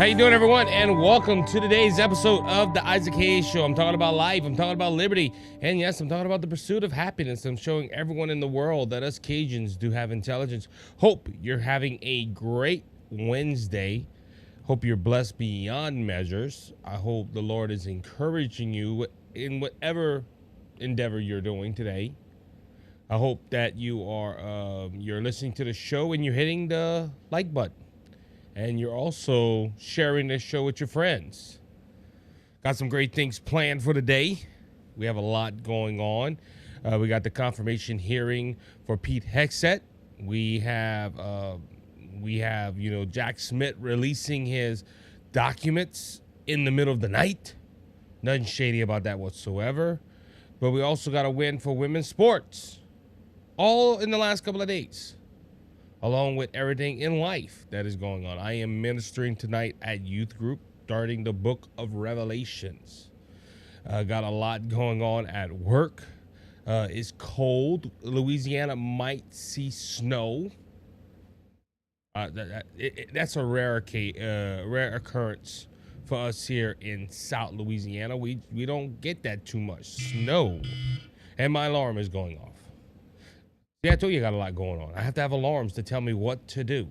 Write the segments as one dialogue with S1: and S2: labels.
S1: How you doing, everyone? And welcome to today's episode of the Isaac Hayes Show. I'm talking about life. I'm talking about liberty. And yes, I'm talking about the pursuit of happiness. I'm showing everyone in the world that us Cajuns do have intelligence. Hope you're having a great Wednesday. Hope you're blessed beyond measures. I hope the Lord is encouraging you in whatever endeavor you're doing today. I hope that you are you're listening to the show and you're hitting the like button. And you're also sharing this show with your friends. Got some great things planned for today. We have a lot going on. We got the confirmation hearing for Pete Hegseth. We have Jack Smith releasing his documents in the middle of the night. Nothing shady about that whatsoever. But we also got a win for women's sports. All in the last couple of days, along with everything in life that is going on. I am ministering tonight at youth group, starting the book of Revelations. Got a lot going on at work. It's cold. Louisiana might see snow. That's a rare occurrence for us here in South Louisiana. We don't get that too much snow. And my alarm is going off. Yeah, I told you I got a lot going on. I have to have alarms to tell me what to do.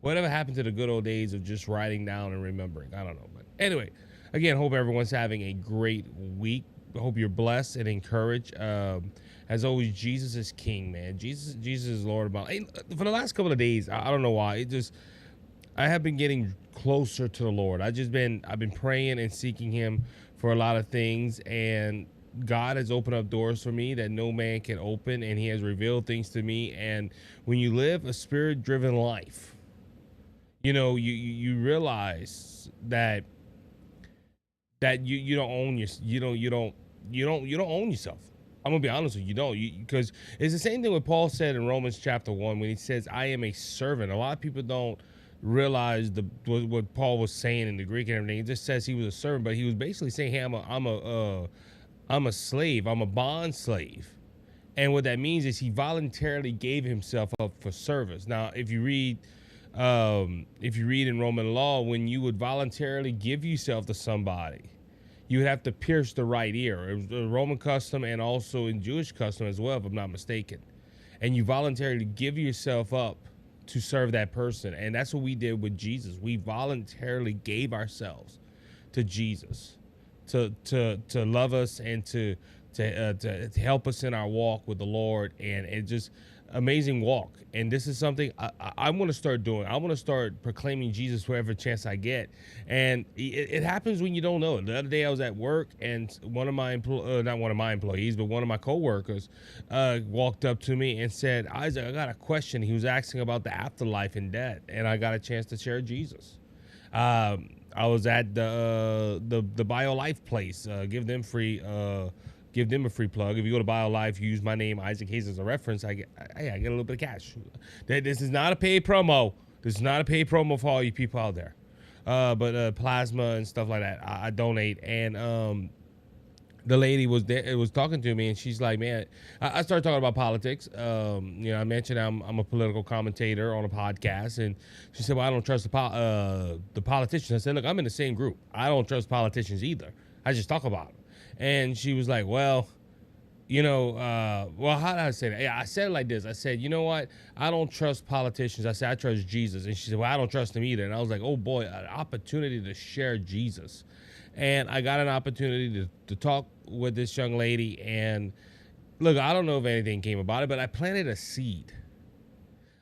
S1: Whatever happened to the good old days of just writing down and remembering? I don't know. But anyway, again, hope everyone's having a great week. I hope you're blessed and encouraged. As always, Jesus is King, man. Jesus is Lord. For the last couple of days, I don't know why. I have been getting closer to the Lord. I've been praying and seeking Him for a lot of things, and God has opened up doors for me that no man can open, and He has revealed things to me. And when you live a spirit-driven life, you realize that you don't own you don't own yourself. I'm gonna be honest with you, because it's the same thing what Paul said in Romans chapter 1 when he says, "I am a servant." A lot of people don't realize what Paul was saying in the Greek and everything. He just says he was a servant, but he was basically saying, "Hey, I'm a slave. I'm a bond slave." And what that means is he voluntarily gave himself up for service. Now, if you read in Roman law, when you would voluntarily give yourself to somebody, you would have to pierce the right ear. It was a Roman custom and also in Jewish custom as well, if I'm not mistaken. And you voluntarily give yourself up to serve that person. And that's what we did with Jesus. We voluntarily gave ourselves to Jesus to love us and to help us in our walk with the Lord, and it just amazing walk. And this is something I want to start doing. I want to start proclaiming Jesus wherever chance I get, and it happens when you don't know it. The other day I was at work, and one of my not one of my employees, but one of my coworkers walked up to me and said, "Isaac, I got a question." He was asking about the afterlife and death, and I got a chance to share Jesus. I was at the BioLife place. Give them a free plug. If you go to BioLife, use my name Isaac Hayes as a reference. I get a little bit of cash. This is not a paid promo. This is not a paid promo for all you people out there. But plasma and stuff like that, I donate. And the lady was there. It was talking to me, and she's like, "Man," I started talking about politics. I mentioned I'm a political commentator on a podcast, and she said, "Well, I don't trust the politicians." I said, "Look, I'm in the same group. I don't trust politicians either. I just talk about them." And she was like, "Well, how did I say that?" Yeah, I said it like this. I said, "You know what? I don't trust politicians." I said, "I trust Jesus." And she said, "Well, I don't trust him either." And I was like, "Oh boy, an opportunity to share Jesus." And I got an opportunity to talk with this young lady. And look, I don't know if anything came about it, but I planted a seed.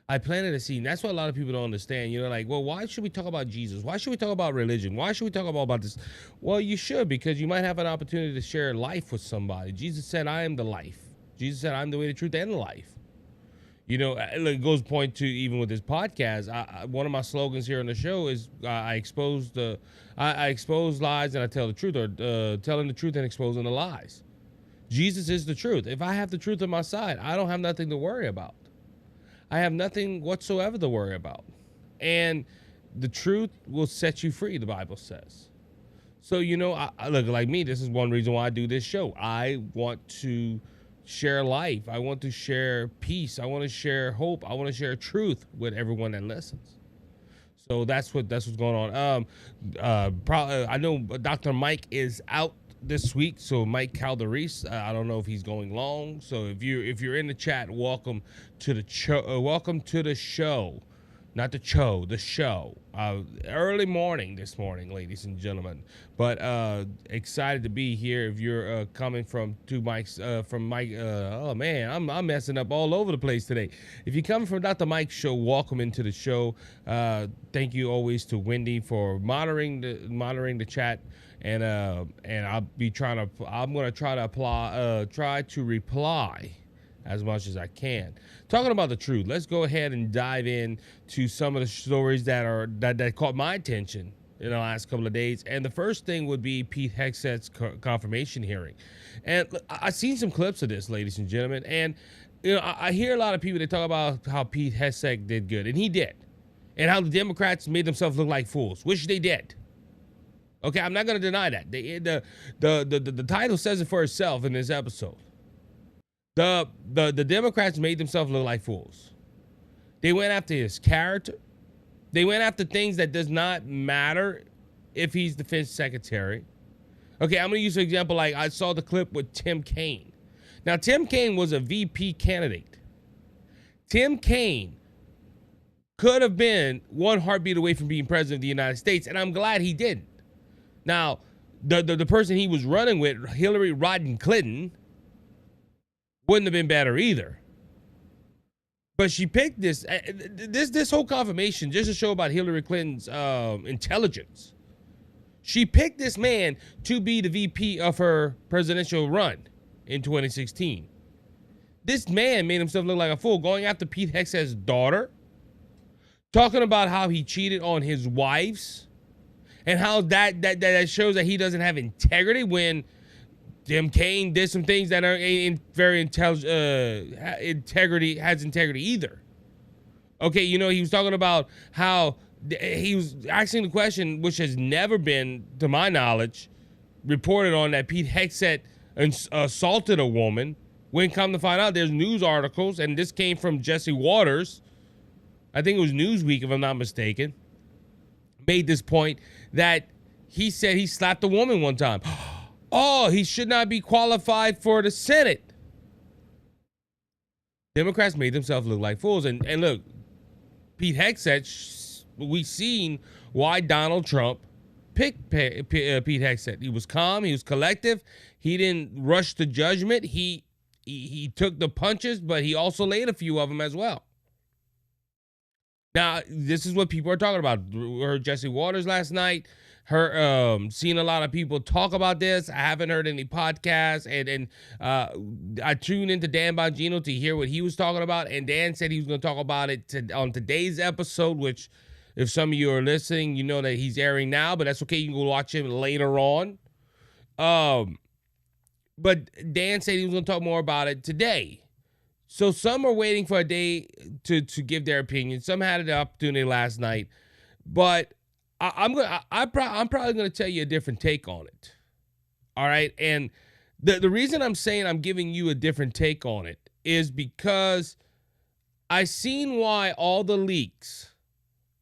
S1: And that's what a lot of people don't understand. Like, well, why should we talk about Jesus? Why should we talk about religion? Why should we talk about this? Well, you should, because you might have an opportunity to share life with somebody. Jesus said, "I am the life." Jesus said, "I'm the way, the truth, and the life." It goes point to even with this podcast. One of my slogans here on the show is I expose lies and I tell the truth, or telling the truth and exposing the lies. Jesus is the truth. If I have the truth on my side, I don't have nothing to worry about. I have nothing whatsoever to worry about. And the truth will set you free, the Bible says. So, I look, like me, this is one reason why I do this show. I want to share life. I want to share peace. I want to share hope. I want to share truth with everyone that listens. So that's what's going on. I know Dr. Mike is out this week, so Mike Calderese. I don't know if he's going long. So if you're in the chat, welcome to the show. Welcome to the show. Not the show, the show. Early morning this morning, ladies and gentlemen. But excited to be here. If you're coming from Mike, oh man, I'm messing up all over the place today. If you're coming from Dr. Mike's show, welcome into the show. Thank you always to Wendy for monitoring the chat, and I'm gonna try to reply as much as I can. Talking about the truth, let's go ahead and dive in to some of the stories that caught my attention in the last couple of days. And the first thing would be Pete Hegseth's confirmation hearing. And I've seen some clips of this, ladies and gentlemen. And I hear a lot of people that talk about how Pete Hegseth did good, and he did, and how the Democrats made themselves look like fools, which they did. Okay, I'm not going to deny that. The title says it for itself in this episode. The Democrats made themselves look like fools. They went after his character. They went after things that does not matter if he's defense secretary. Okay, I'm going to use an example. Like I saw the clip with Tim Kaine. Now, Tim Kaine was a VP candidate. Tim Kaine could have been one heartbeat away from being president of the United States, and I'm glad he didn't. Now, the person he was running with, Hillary Rodham Clinton, wouldn't have been better either. But she picked this whole confirmation just to show about Hillary Clinton's intelligence. She picked this man to be the VP of her presidential run in 2016. This man made himself look like a fool, going after Pete Hegseth's daughter, talking about how he cheated on his wives, and how that shows that he doesn't have integrity when Tim Kaine did some things that are very has integrity either. Okay, he was talking about how he was asking the question, which has never been, to my knowledge, reported on, that Pete Hegseth assaulted a woman. When come to find out, there's news articles, and this came from Jesse Waters. I think it was Newsweek, if I'm not mistaken. Made this point that he said he slapped a woman one time. Oh, he should not be qualified for the Senate. Democrats made themselves look like fools. And look, Pete Hegseth, we've seen why Donald Trump picked Pete Hegseth. He was calm. He was collective. He didn't rush to judgment. He took the punches, but he also laid a few of them as well. Now, this is what people are talking about. We heard Jesse Waters last night. Seen a lot of people talk about this. I haven't heard any podcasts, and I tuned into Dan Bongino to hear what he was talking about, and Dan said he was going to talk about it on today's episode, which, if some of you are listening, you know that he's airing now, but that's okay. You can go watch him later on. But Dan said he was going to talk more about it today. So some are waiting for a day to give their opinion. Some had the opportunity last night, but I'm probably going to tell you a different take on it. All right, and the reason I'm saying I'm giving you a different take on it is because I seen why all the leaks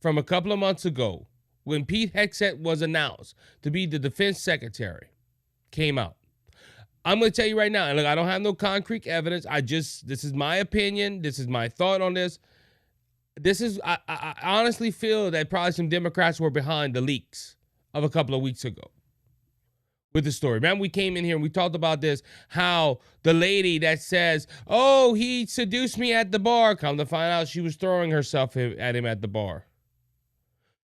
S1: from a couple of months ago, when Pete Hegseth was announced to be the defense secretary, came out. I'm going to tell you right now, and look, I don't have no concrete evidence. This is my opinion. This is my thought on this. I honestly feel that probably some Democrats were behind the leaks of a couple of weeks ago with the story. Remember, we came in here and we talked about this, how the lady that says, oh, he seduced me at the bar, come to find out she was throwing herself at him at the bar.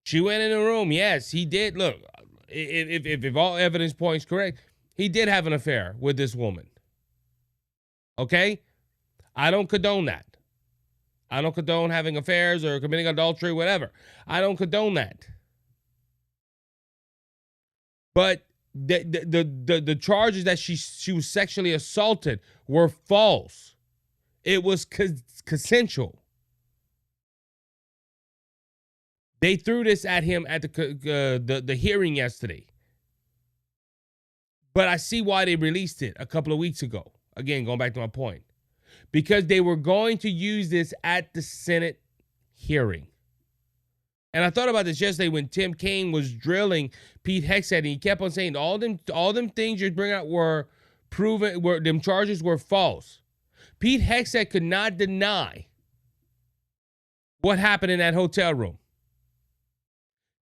S1: She went in the room. Yes, he did. Look, if all evidence points correct, he did have an affair with this woman. Okay? I don't condone that. I don't condone having affairs or committing adultery, whatever. I don't condone that. But the charges that she was sexually assaulted were false. It was consensual. They threw this at him at the hearing yesterday. But I see why they released it a couple of weeks ago. Again, going back to my point. Because they were going to use this at the Senate hearing. And I thought about this yesterday when Tim Kaine was drilling Pete Hegseth, and he kept on saying all them things you bring out were proven, them charges were false. Pete Hegseth could not deny what happened in that hotel room.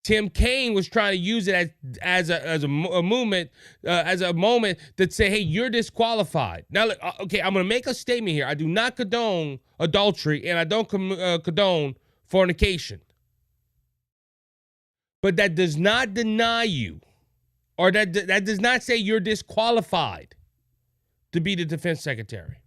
S1: Tim Kaine was trying to use it as a moment to say, hey, you're disqualified. Now, look, okay, I'm going to make a statement here. I do not condone adultery, and I don't condone fornication. But that does not deny you, or that does not say you're disqualified to be the defense secretary.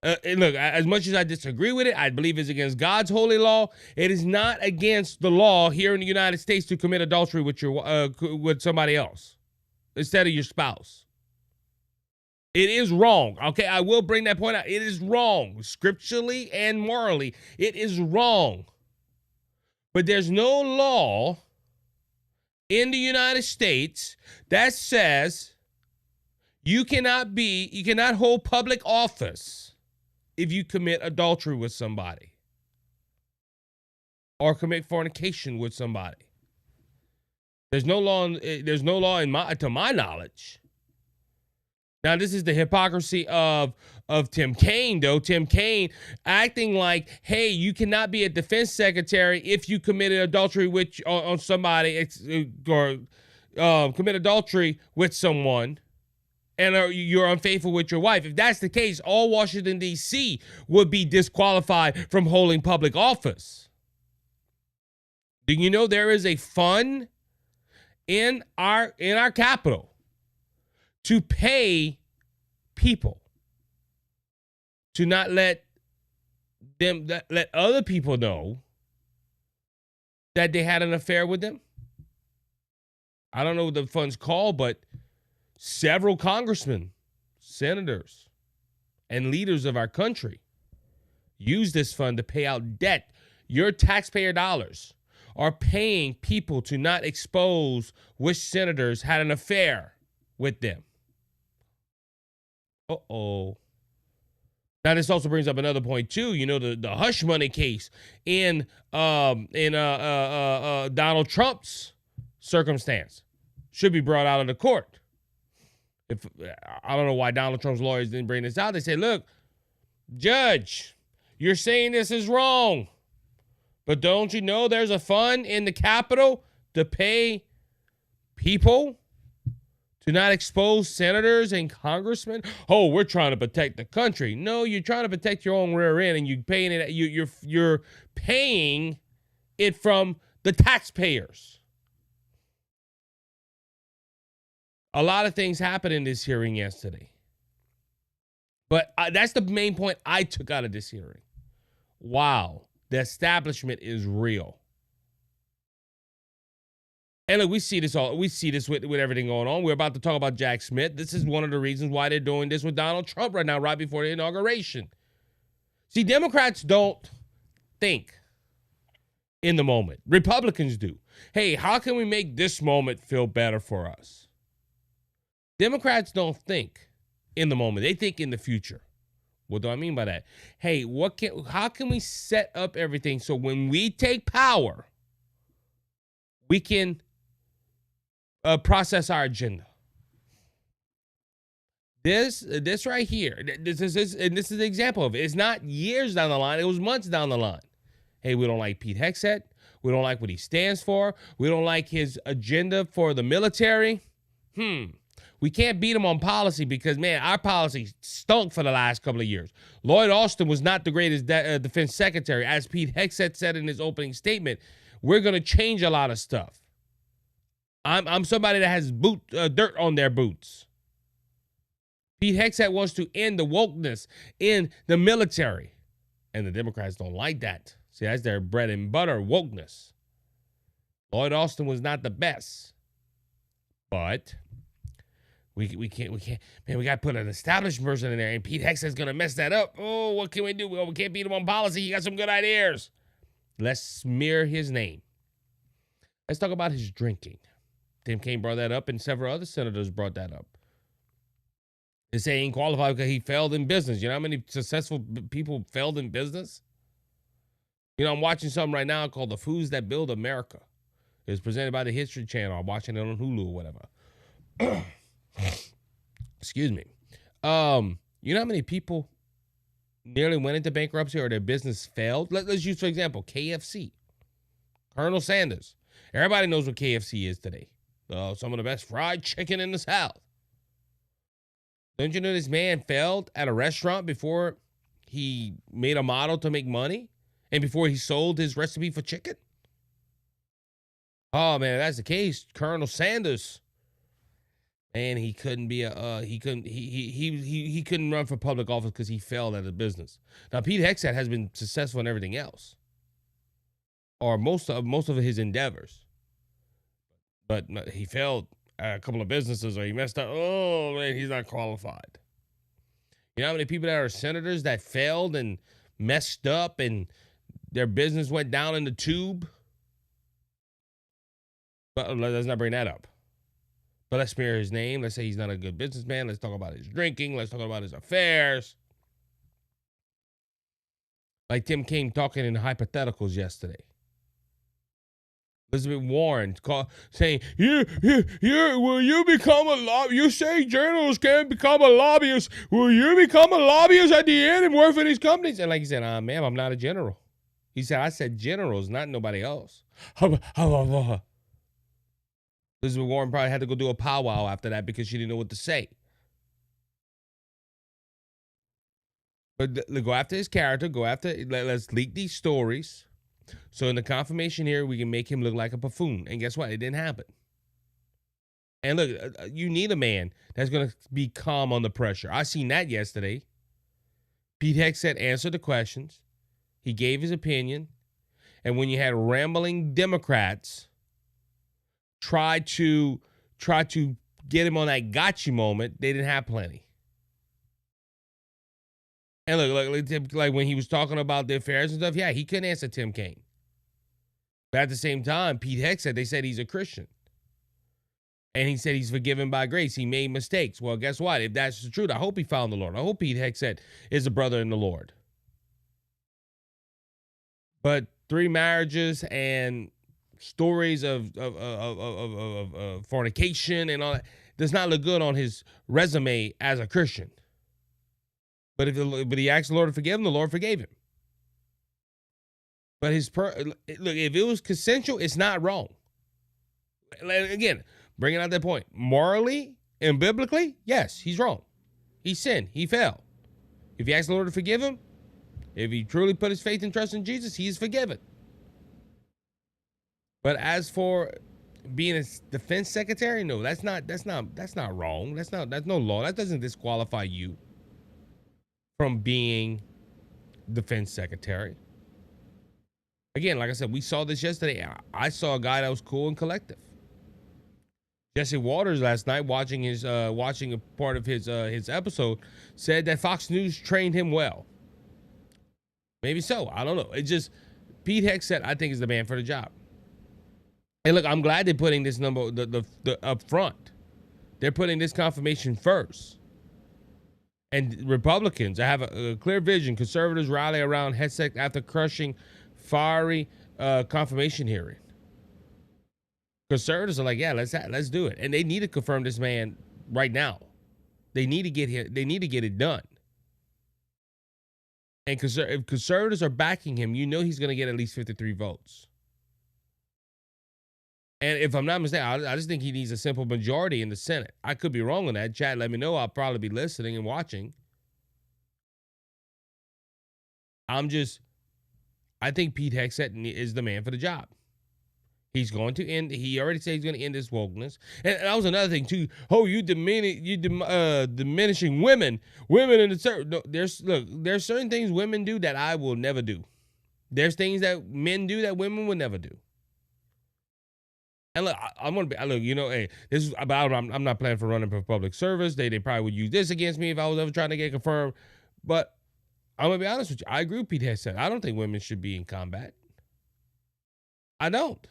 S1: And look, as much as I disagree with it, I believe it's against God's holy law. It is not against the law here in the United States to commit adultery with with somebody else instead of your spouse. It is wrong. Okay, I will bring that point out. It is wrong, scripturally and morally. It is wrong. But there's no law in the United States that says you cannot hold public office if you commit adultery with somebody or commit fornication with somebody. There's no law to my knowledge. Now, this is the hypocrisy of Tim Kaine, though. Tim Kaine acting like, hey, you cannot be a defense secretary if you committed adultery on somebody or commit adultery with someone and you're unfaithful with your wife. If that's the case, all Washington, D.C. would be disqualified from holding public office. Do you know there is a fund in our capital to pay people to not let other people know that they had an affair with them? I don't know what the fund's called, but several congressmen, senators, and leaders of our country use this fund to pay out debt. Your taxpayer dollars are paying people to not expose which senators had an affair with them. Uh-oh. Now, this also brings up another point, too. You know, the hush money case in Donald Trump's circumstance should be brought out of the court. I don't know why Donald Trump's lawyers didn't bring this out. They say, look, judge, you're saying this is wrong, but don't you know there's a fund in the Capitol to pay people to not expose senators and congressmen? Oh, we're trying to protect the country. No, you're trying to protect your own rear end, and you're paying it from the taxpayers. A lot of things happened in this hearing yesterday, but that's the main point I took out of this hearing. Wow, the establishment is real. And look, we see this with everything going on. We're about to talk about Jack Smith. This is one of the reasons why they're doing this with Donald Trump right now, right before the inauguration. See, Democrats don't think in the moment. Republicans do. Hey, how can we make this moment feel better for us? Democrats don't think in the moment. They think in the future. What do I mean by that? Hey, how can we set up everything so when we take power, we can process our agenda? This right here, this is an example of it. It's not years down the line. It was months down the line. Hey, we don't like Pete Hegseth. We don't like what he stands for. We don't like his agenda for the military. We can't beat him on policy because, man, our policy stunk for the last couple of years. Lloyd Austin was not the greatest defense secretary. As Pete Hegseth said in his opening statement, we're going to change a lot of stuff. I'm somebody that has dirt on their boots. Pete Hegseth wants to end the wokeness in the military. And the Democrats don't like that. See, that's their bread and butter, wokeness. Lloyd Austin was not the best. But we can't, man, we got to put an established person in there, and Pete Hegseth's going to mess that up. Oh, what can we do? Well, we can't beat him on policy. He got some good ideas. Let's smear his name. Let's talk about his drinking. Tim Kaine brought that up, and several other senators brought that up. They say he ain't qualified because he failed in business. You know how many successful people failed in business? You know, I'm watching something right now called The Foods That Build America. It's presented by the History Channel. I'm watching it on Hulu or whatever. Excuse me. You know how many people nearly went into bankruptcy or their business failed? Let's use, for example, KFC. Colonel Sanders. Everybody knows what KFC is today. Some of the best fried chicken in the South. Don't you know this man failed at a restaurant before he made a model to make money? And before he sold his recipe for chicken? Oh man, if that's the case, Colonel Sanders, and he couldn't be he couldn't run for public office because he failed at a business. Now Pete Hegseth has been successful in everything else, or most of his endeavors, but he failed at a couple of businesses, or he messed up. Oh man, he's not qualified. You know how many people that are senators that failed and messed up and their business went down in the tube? But let's not bring that up. But let's smear his name. Let's say he's not a good businessman. Let's talk about his drinking. Let's talk about his affairs. Like Tim Kaine talking in hypotheticals yesterday. Elizabeth Warren saying, will you become a lobbyist? You say generals can't become a lobbyist. Will you become a lobbyist at the end and work for these companies? And like he said, ma'am, I'm not a general. He said, I said generals, not nobody else. Elizabeth Warren probably had to go do a powwow after that because she didn't know what to say. But go after his character. Let's leak these stories. So in the confirmation here, we can make him look like a buffoon. And guess what? It didn't happen. And look, you need a man that's going to be calm on the pressure. I seen that yesterday. Pete Hegseth answered the questions. He gave his opinion. And when you had rambling Democrats try to get him on that gotcha moment, they didn't have plenty. And look, like when he was talking about the affairs and stuff, yeah, he couldn't answer Tim Kaine. But at the same time, Pete Hegseth, they said he's a Christian. And he said he's forgiven by grace. He made mistakes. Well, guess what? If that's the truth, I hope he found the Lord. I hope Pete Hegseth is a brother in the Lord. But 3 marriages and stories of fornication and all that does not look good on his resume as a Christian. But but he asked the Lord to forgive him, the Lord forgave him. But look, if it was consensual, it's not wrong. Again, bringing out that point, morally and biblically, yes, he's wrong. He sinned. He fell. If he asked the Lord to forgive him, if he truly put his faith and trust in Jesus, he is forgiven. But as for being a defense secretary, no, that's not wrong. That's no law. That doesn't disqualify you from being defense secretary. Again, like I said, we saw this yesterday. I saw a guy that was cool and collective. Jesse Waters last night, watching a part of his episode, said that Fox News trained him well. Maybe so. I don't know. It just Pete Hegseth, I think, is the man for the job. And look, I'm glad they're putting this number the up front. They're putting this confirmation first. And Republicans, I have a clear vision. Conservatives rally around Hegseth after crushing fiery confirmation hearing. Conservatives are like, yeah, let's do it, and they need to confirm this man right now. They need to get here. They need to get it done. And if conservatives are backing him, you know he's going to get at least 53 votes. And if I'm not mistaken, I just think he needs a simple majority in the Senate. I could be wrong on that. Chat, let me know. I'll probably be listening and watching. I think Pete Hegseth is the man for the job. He's going to end. He already said he's going to end this wokeness. And that was another thing too. Oh, you diminishing women. Women in the church. No, there's certain things women do that I will never do. There's things that men do that women will never do. And look, I'm gonna be. Look, you know, hey, this is about. I'm not planning for running for public service. They probably would use this against me if I was ever trying to get confirmed. But I'm gonna be honest with you. I agree with Pete Hegseth. I don't think women should be in combat. I don't.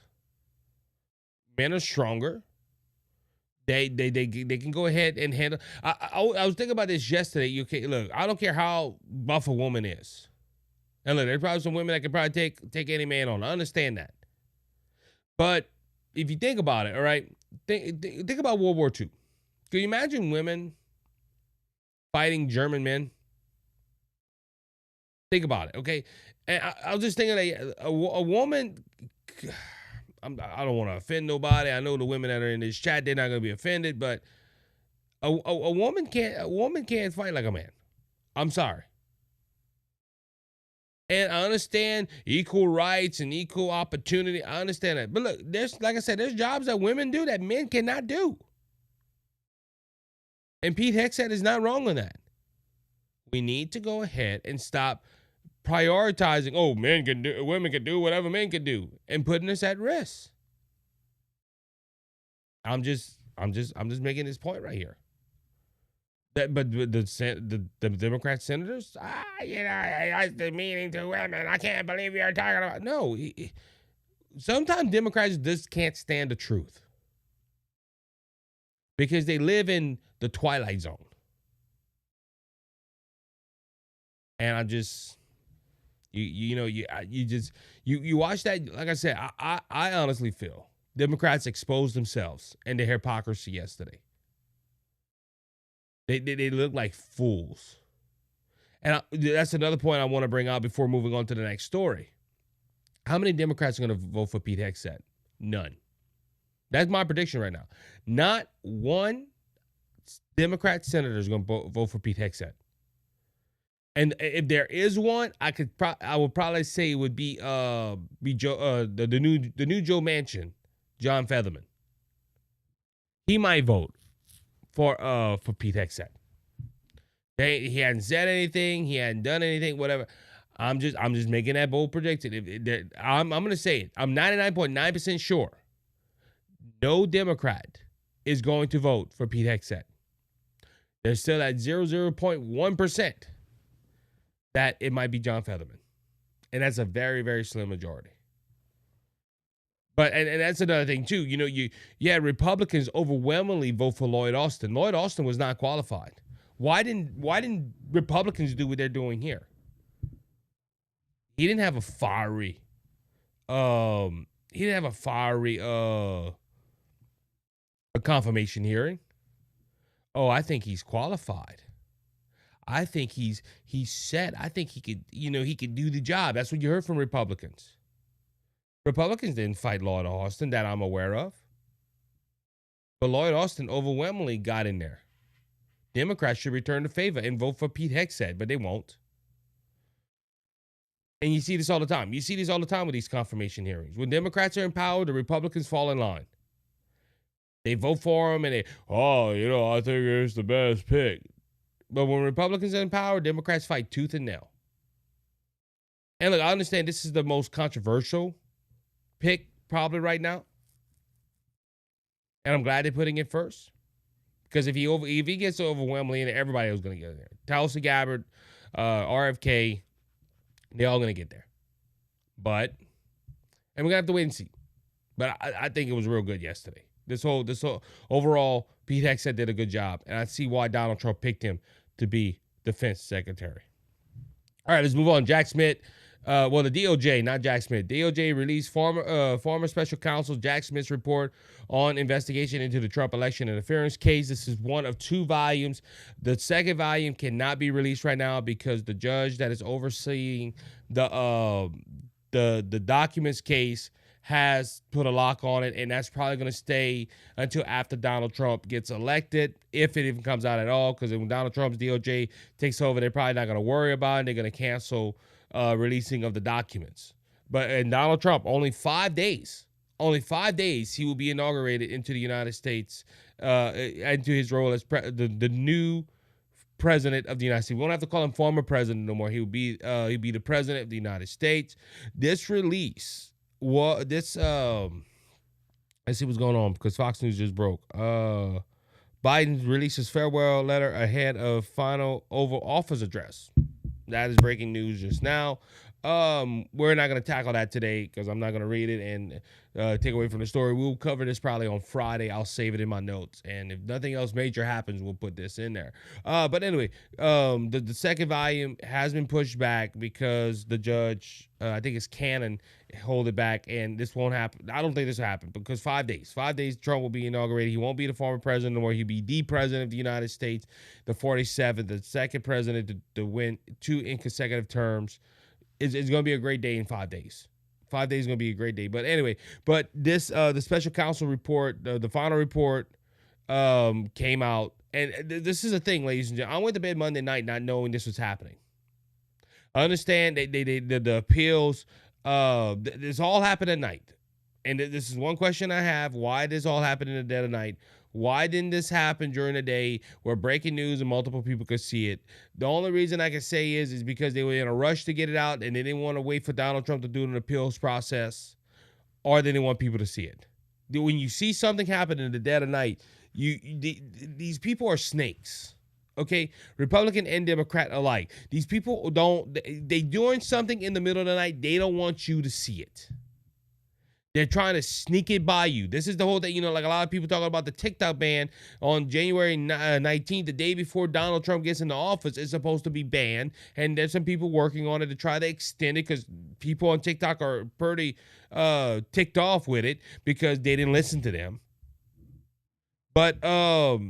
S1: Men are stronger. They can go ahead and handle. I was thinking about this yesterday. Look, I don't care how buff a woman is, And look, there's probably some women that can probably take any man on. I understand that. But if you think about it, all right, think about World War II. Can you imagine women fighting German men? Think about it, okay? And I was just thinking that a woman, I don't want to offend nobody. I know the women that are in this chat, they're not going to be offended, but a woman can't fight like a man. I'm sorry. And I understand equal rights and equal opportunity. I understand that. But look, like I said, there's jobs that women do that men cannot do. And Pete Hegseth is not wrong on that. We need to go ahead and stop prioritizing, women can do whatever men can do, and putting us at risk. I'm just making this point right here. But the Democrat senators, the meaning to women. I can't believe you're talking about. No, sometimes Democrats just can't stand the truth because they live in the twilight zone. And I just, you watch that. Like I said, I honestly feel Democrats exposed themselves and their hypocrisy yesterday. They look like fools. And that's another point I want to bring out before moving on to the next story. How many Democrats are going to vote for Pete Hegseth? None. That's my prediction right now. Not one Democrat senator is going to vote for Pete Hegseth. And if there is one, I would probably say it would be Joe, the new Joe Manchin, John Fetterman. He might vote for Pete Hegseth. He hadn't said anything. He hadn't done anything. Whatever. I'm just making that bold prediction. I'm going to say it. I'm 99.9% sure. No Democrat is going to vote for Pete Hegseth. There's still that 0.1% that it might be John Fetterman, and that's a very, very slim majority. But and that's another thing too. You had Republicans overwhelmingly vote for Lloyd Austin. Lloyd Austin was not qualified. Why didn't Republicans do what they're doing here? He didn't have a fiery a confirmation hearing. Oh, I think he's qualified. I think he's set. I think he could do the job. That's what you heard from Republicans. Republicans didn't fight Lloyd Austin that I'm aware of. But Lloyd Austin overwhelmingly got in there. Democrats should return the favor and vote for Pete Hegseth, but they won't. And you see this all the time. You see this all the time with these confirmation hearings. When Democrats are in power, the Republicans fall in line. They vote for him and I think it's the best pick. But when Republicans are in power, Democrats fight tooth and nail. And look, I understand this is the most controversial pick probably right now. And I'm glad they're putting it first. Because if he gets overwhelmingly in, everybody else is going to get in there. Tulsi Gabbard, RFK, they're all going to get there. And we're going to have to wait and see. But I think it was real good yesterday. This whole overall, Pete Hegseth did a good job. And I see why Donald Trump picked him to be defense secretary. All right, let's move on. Jack Smith. The DOJ, not Jack Smith. DOJ released former special counsel Jack Smith's report on investigation into the Trump election interference case. This is one of 2 volumes. The second volume cannot be released right now because the judge that is overseeing the documents case has put a lock on it, and that's probably going to stay until after Donald Trump gets elected, if it even comes out at all, because when Donald Trump's DOJ takes over, they're probably not going to worry about it. They're going to cancel releasing of the documents. And Donald Trump, only 5 days, he will be inaugurated into the United States, into his role as the new president of the United States. We don't have to call him former president no more. He'll be the president of the United States. This release, let's see what's going on because Fox News just broke. Biden releases farewell letter ahead of final Oval Office address. That is breaking news just now. We're not going to tackle that today because I'm not going to read it and take away from the story. We'll cover this probably on Friday. I'll save it in my notes, and if nothing else major happens, we'll put this in there. But anyway, the second volume has been pushed back because the judge, I think it's Cannon, hold it back, and this won't happen. I don't think this will happen because 5 days, Trump will be inaugurated. He won't be the former president anymore. He'll be the president of the United States, the 47th, the second president to win 2 consecutive terms. It's going to be a great day in 5 days. 5 days is going to be a great day. But anyway, this the special counsel report, the final report came out. And this is a thing, ladies and gentlemen. I went to bed Monday night not knowing this was happening. I understand the appeals. This all happened at night. And this is one question I have. Why did this all happen in the dead of night? Why didn't this happen during the day where breaking news and multiple people could see it? The only reason I can say is because they were in a rush to get it out and they didn't want to wait for Donald Trump to do an appeals process, or they didn't want people to see it. When you see something happen in the dead of night, these people are snakes. Okay, Republican and Democrat alike. These people they doing something in the middle of the night. They don't want you to see it. They're trying to sneak it by you. This is the whole thing, like a lot of people talking about the TikTok ban on January 19th, the day before Donald Trump gets into office. It's supposed to be banned, and there's some people working on it to try to extend it because people on TikTok are pretty ticked off with it because they didn't listen to them. But oh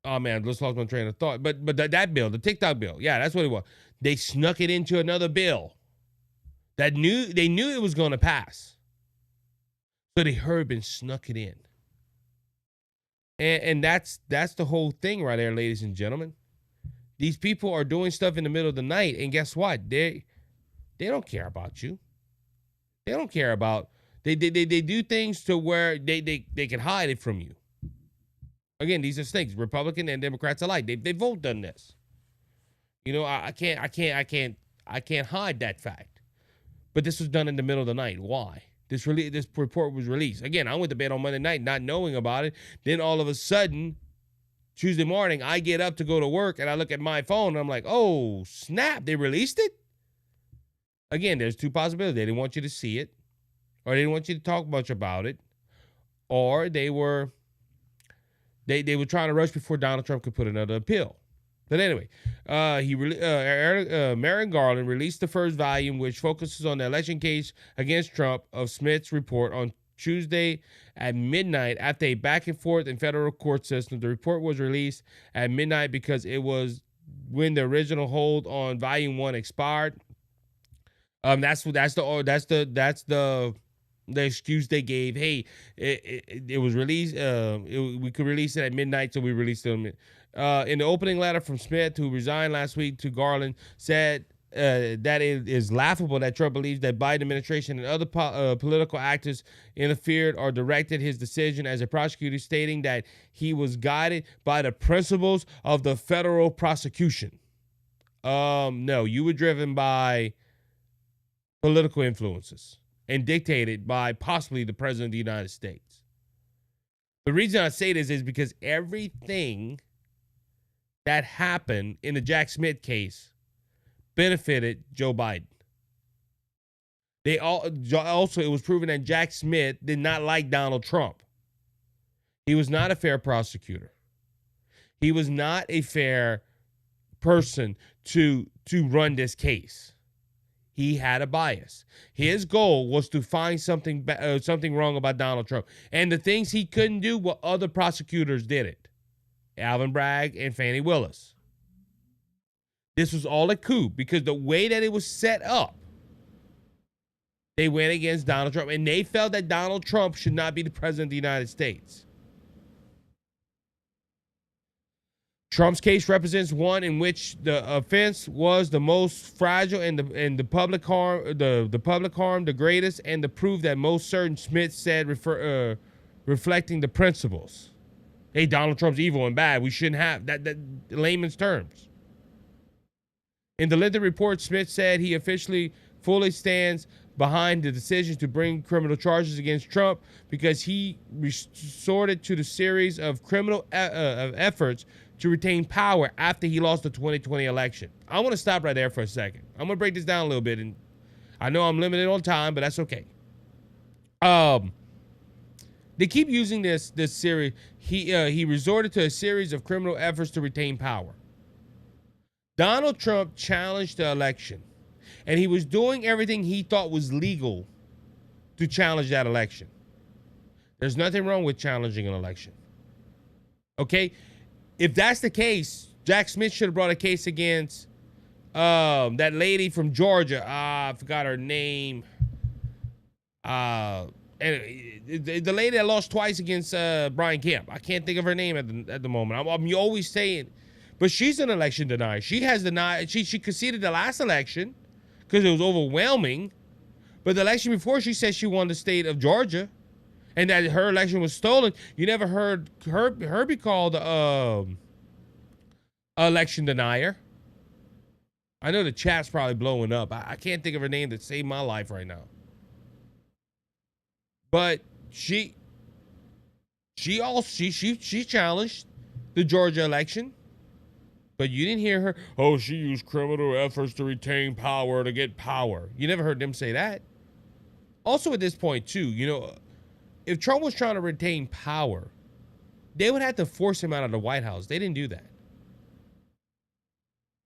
S1: man, let's lost my train of thought. But that bill, the TikTok bill, yeah, that's what it was. They snuck it into another bill. They knew it was going to pass. So they hurried and snuck it in. And that's the whole thing right there, ladies and gentlemen. These people are doing stuff in the middle of the night, and guess what? They don't care about you. They don't care about they do things to where they can hide it from you. Again, these are things, Republican and Democrats alike. They both done this. I can't hide that fact. But this was done in the middle of the night. Why? This report was released. Again, I went to bed on Monday night not knowing about it. Then all of a sudden, Tuesday morning, I get up to go to work and I look at my phone and I'm like, oh, snap, they released it? Again, there's two possibilities. They didn't want you to see it, or they didn't want you to talk much about it, or they were trying to rush before Donald Trump could put another appeal. But anyway, Merrick Garland released the first volume, which focuses on the election case against Trump of Smith's report on Tuesday at midnight after a back and forth in federal court system. The report was released at midnight because it was when the original hold on volume 1 expired. That's the excuse they gave. Hey, it was released. We could release it at midnight, so we released it. In the opening letter from Smith, who resigned last week, to Garland, said that it is laughable that Trump believes that Biden administration and other political actors interfered or directed his decision as a prosecutor, stating that he was guided by the principles of the federal prosecution. No, you were driven by political influences and dictated by possibly the president of the United States. The reason I say this is because everything that happened in the Jack Smith case benefited Joe Biden. Also, it was proven that Jack Smith did not like Donald Trump. He was not a fair prosecutor. He was not a fair person to run this case. He had a bias. His goal was to find something wrong about Donald Trump. And the things he couldn't do, well, other prosecutors did it. Alvin Bragg and Fani Willis. This was all a coup because the way that it was set up, they went against Donald Trump, and they felt that Donald Trump should not be the president of the United States. Trump's case represents one in which the offense was the most fragile and the public harm, the greatest, and the proof that most certain, Smith said, reflecting the principles. Hey, Donald Trump's evil and bad. We shouldn't have that layman's terms. In the Linden report, Smith said he officially fully stands behind the decision to bring criminal charges against Trump because he resorted to the series of criminal efforts to retain power after he lost the 2020 election. I want to stop right there for a second. I'm going to break this down a little bit, and I know I'm limited on time, but that's okay. They keep using this series. He resorted to a series of criminal efforts to retain power. Donald Trump challenged the election, and he was doing everything he thought was legal to challenge that election. There's nothing wrong with challenging an election. Okay? If that's the case, Jack Smith should have brought a case against that lady from Georgia. I forgot her name. And the lady that lost twice against Brian Kemp. I can't think of her name at the moment. I'm always saying, but she's an election denier. She has denied. She conceded the last election because it was overwhelming. But the election before, she said she won the state of Georgia, and that her election was stolen. You never heard her be called election denier. I know the chat's probably blowing up. I can't think of her name that saved my life right now. But she challenged the Georgia election. But you didn't hear her, oh, she used criminal efforts to retain power, to get power. You never heard them say that. Also at this point, too, you know, if Trump was trying to retain power, they would have to force him out of the White House. They didn't do that.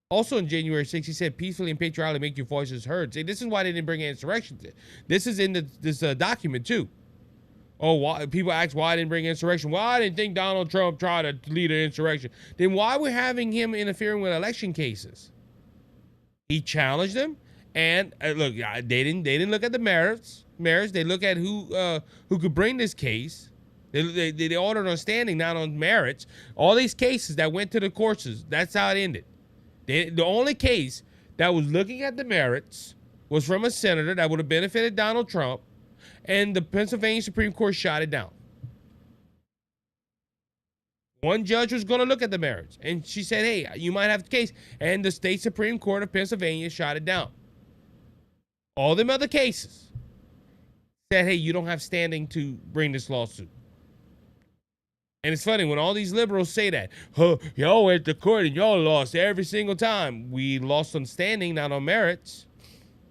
S1: Also on January 6th, he said, peacefully and patriotically make your voices heard. See, this is why they didn't bring an insurrection. This is in this document, too. Oh, why, people ask why I didn't bring insurrection. Well, I didn't think Donald Trump tried to lead an insurrection. Then why we're having him interfering with election cases? He challenged them, and look, they didn't look at the merits. They look at who could bring this case. They ordered on standing, not on merits. All these cases that went to the courts, that's how it ended. The only case that was looking at the merits was from a senator that would have benefited Donald Trump, and the Pennsylvania Supreme Court shot it down. One judge was going to look at the merits, and she said, hey, you might have the case, and the state Supreme Court of Pennsylvania shot it down. All them other cases said, hey, you don't have standing to bring this lawsuit. And it's funny, when all these liberals say that, y'all went to court and y'all lost every single time. We lost on standing, not on merits,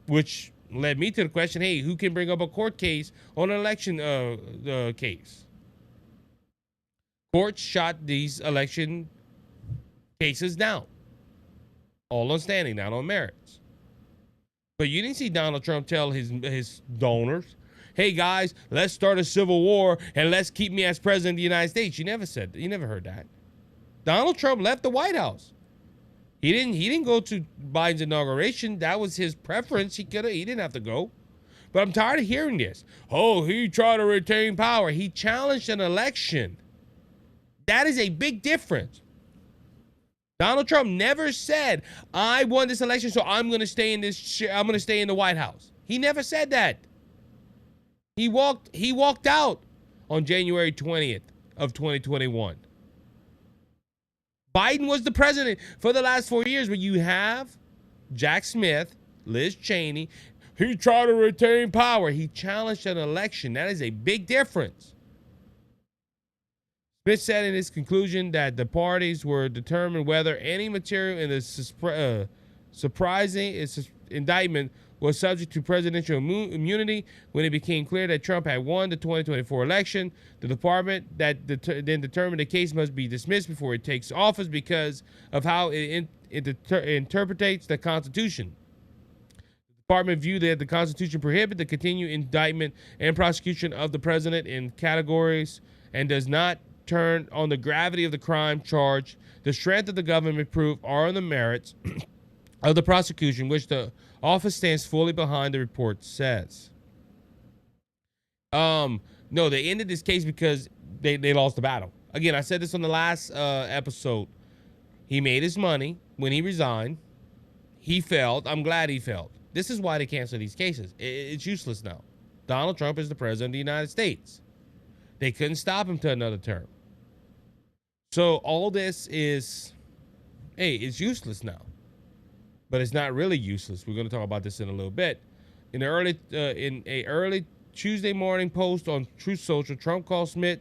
S1: which led me to the question, hey, who can bring up a court case on an election case? Courts shot these election cases down. All on standing, not on merits. But you didn't see Donald Trump tell his donors, hey guys, let's start a civil war and let's keep me as president of the United States. You never heard that. Donald Trump left the White House. He didn't go to Biden's inauguration. That was his preference. He didn't have to go. But I'm tired of hearing this. Oh, he tried to retain power. He challenged an election. That is a big difference. Donald Trump never said, I won this election, so I'm going to stay in the White House. He never said that. He walked out on January 20th of 2021. Biden was the president for the last 4 years, but you have Jack Smith, Liz Cheney. He tried to retain power. He challenged an election. That is a big difference. Smith said in his conclusion that the parties were determined whether any material in the surprising indictment was subject to presidential immunity. When it became clear that Trump had won the 2024 election, the department then determined the case must be dismissed before it takes office because of how it interprets the Constitution. The department viewed that the Constitution prohibits the continued indictment and prosecution of the president in categories and does not turn on the gravity of the crime charged, the strength of the government proof, or on the merits of the prosecution, which the office stands fully behind, the report says. No, they ended this case because they lost the battle. Again, I said this on the last episode. He made his money when he resigned. He failed. I'm glad he failed. This is why they cancel these cases. It's useless now. Donald Trump is the president of the United States. They couldn't stop him to another term. So all this is, hey, it's useless now. But it's not really useless. We're going to talk about this in a little bit. In a early Tuesday morning post on Truth Social, Trump called Smith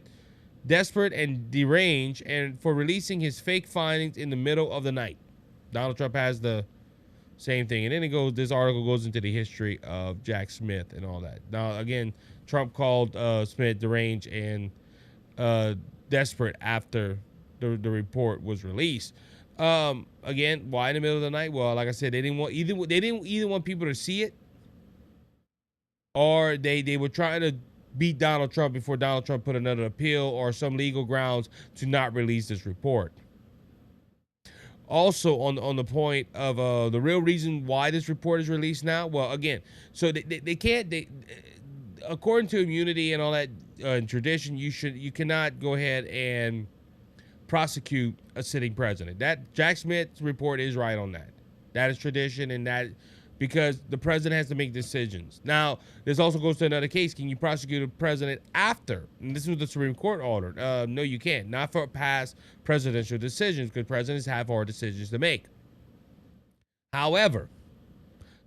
S1: desperate and deranged, and for releasing his fake findings in the middle of the night. Donald Trump has the same thing. And then this article goes into the history of Jack Smith and all that. Now, again, Trump called Smith deranged and desperate after the report was released. Again, why in the middle of the night? Well, like I said, they didn't either want people to see it, or they were trying to beat Donald Trump before Donald Trump put another appeal or some legal grounds to not release this report. Also, on the point of the real reason why this report is released now, well, again, so they can't, according to immunity and all that tradition, you cannot go ahead and prosecute a sitting president. That Jack Smith's report is right on that. That is tradition, and that because the president has to make decisions. Now, this also goes to another case. Can you prosecute a president after? And this was the Supreme Court ordered. No, you can't. Not for past presidential decisions, because presidents have hard decisions to make. However,